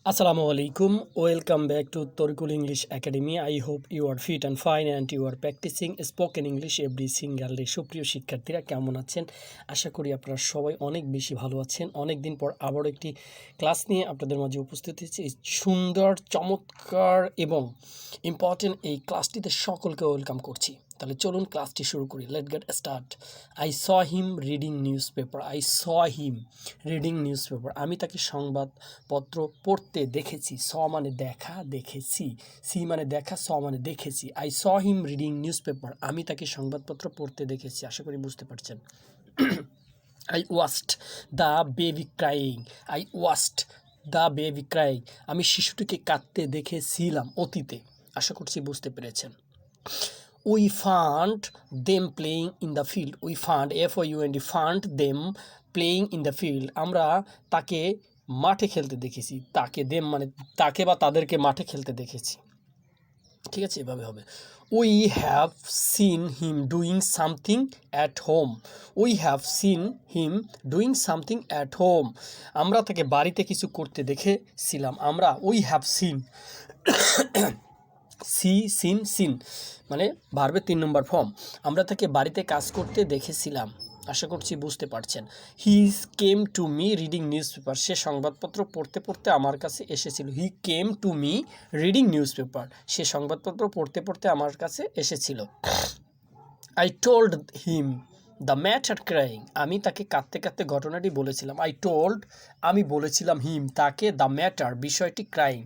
Assalamu alaikum. Welcome back to Torikul English Academy. I hope you are fit and fine and you are practicing spoken English every single day. সুপ্রিয় শিক্ষার্থীরা কেমন আছেন? আশা করি আপনারা সবাই অনেক বেশি ভালো আছেন। অনেক দিন পর আবারও একটি ক্লাস নিয়ে আপনাদের মাঝে উপস্থিত হয়েছি। এই সুন্দর, চমৎকার এবং ইম্পর্টেন্ট এই ক্লাসটিতে সকলকে ওয়েলকাম করছি। তাহলে চলুন ক্লাসটি শুরু করি। Late get start. I saw him reading news paper. I saw him reading news paper. আমি তাকে সংবাদপত্র পড়তে দেখেছি। স মানে দেখা, দেখেছি। সি মানে দেখা, স মানে দেখেছি। I saw him reading news paper. আমি তাকে সংবাদপত্র পড়তে দেখেছি। আশা করি বুঝতে পারছেন। I watched the baby crying. I watched the baby crying. আমি শিশুটিকে কাঁদতে দেখেছিলাম অতীতে। আশা করছি বুঝতে পেরেছেন। We found them playing in the field. We found FOUND found them playing in the field. আমরা তাকে মাঠে খেলতে দেখেছি। তাকে দেম মানে তাকে বা তাদেরকে মাঠে খেলতে দেখেছি। ঠিক আছে, এভাবে হবে। We have seen him doing something at home. We have seen him doing something at home. আমরা তাকে বাড়িতে কিছু করতে দেখেছিলাম। আমরা we have seen সিন মানে ভার্বের 3 নম্বর ফর্ম। আমরা তাকে বাড়িতে কাজ করতে দেখেছিলাম। আশা করছি বুঝতে পারছেন। He came to me reading newspaper. সে সংবাদপত্র পড়তে পড়তে আমার কাছে এসেছিল। He came to me reading newspaper. সে সংবাদপত্র পড়তে পড়তে আমার কাছে এসেছিল। I told him the matter crying. আমি তাকে কাঁদতে কাঁদতে ঘটনাটি বলেছিলাম। আমি বলেছিলাম হিম তাকে দ্য ম্যাটার বিষয়টি ক্রাইং।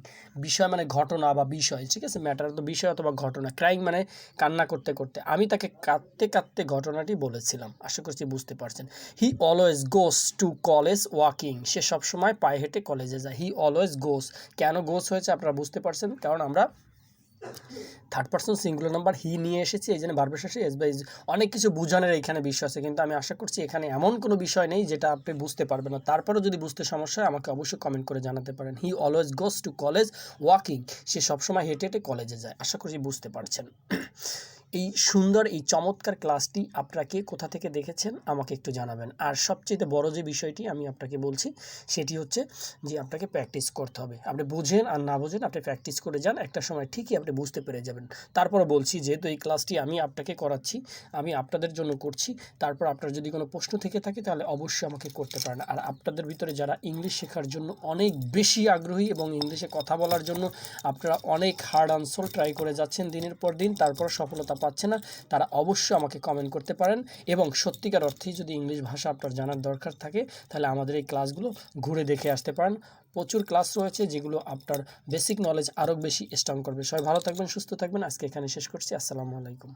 বিষয় মানে ঘটনা বা বিষয়, ঠিক আছে। ম্যাটার তো বিষয় অথবা ঘটনা, ক্রাইং মানে কান্না করতে করতে। আমি তাকে কাঁদতে কাঁদতে ঘটনাটি বলেছিলাম। আশা করছি বুঝতে পারছেন। He always goes to college walking. সে সবসময় পায়ে হেঁটে কলেজে যায়। He always goes. কেন গোস হয়েছে আপনারা বুঝতে পারছেন, কারণ আমরা third person singular number he নিয়ে এসেছি, এই জন্য ভার্বের শেষে এস বাই অনেক কিছু বোঝানোর এখানে বিষয় আছে, কিন্তু আমি আশা করছি এখানে এমন কোনো বিষয় নেই যেটা আপনি বুঝতে পারবেন না। তারপরেও যদি বুঝতে সমস্যা হয় আমাকে অবশ্যই কমেন্ট করে জানাতে পারেন। He always goes to college walking. সে সবসময় হেঁটে হেঁটে কলেজে যায়। আশা করছি বুঝতে পারছেন। এই সুন্দর এই চমৎকার ক্লাসটি আপনাকে কোথা থেকে দেখেছেন আমাকে একটু জানাবেন। আর সবচেয়ে বড় যে বিষয়টি আমি আপনাকে বলছি সেটি হচ্ছে যে আপনাকে প্র্যাকটিস করতে হবে। আপনি বোঝেন আর না বোঝেন, আপনি প্র্যাকটিস করে যান, একটা সময় ঠিকই আপনি বুঝতে পেরে যাবেন। তারপরে বলছি, যেহেতু এই ক্লাসটি আমি আপনাকে করাচ্ছি, আমি আপনাদের জন্য করছি, তারপর আপনার যদি কোনো প্রশ্ন থেকে থাকে তাহলে অবশ্যই আমাকে করতে পারেন। আর আপনাদের ভিতরে যারা ইংলিশ শেখার জন্য অনেক বেশি আগ্রহী এবং ইংলিশে কথা বলার জন্য আপনারা অনেক হার্ড আনসোল ট্রাই করে যাচ্ছেন দিনের পর দিন, তারপর সফলতা পাচ্ছে না, তারা অবশ্যই আমাকে কমেন্ট করতে পারেন। এবং সত্যিকার অর্থেই যদি ইংলিশ ভাষা আপনার জানার দরকার থাকে তাহলে আমাদের এই ক্লাসগুলো ঘুরে দেখে আসতে পারেন। প্রচুর ক্লাস রয়েছে যেগুলো আপনার বেসিক নলেজ আরও বেশি স্ট্রং করবে। সবাই ভালো থাকবেন, সুস্থ থাকবেন। আজকে এখানে শেষ করছি। আসসালামু আলাইকুম।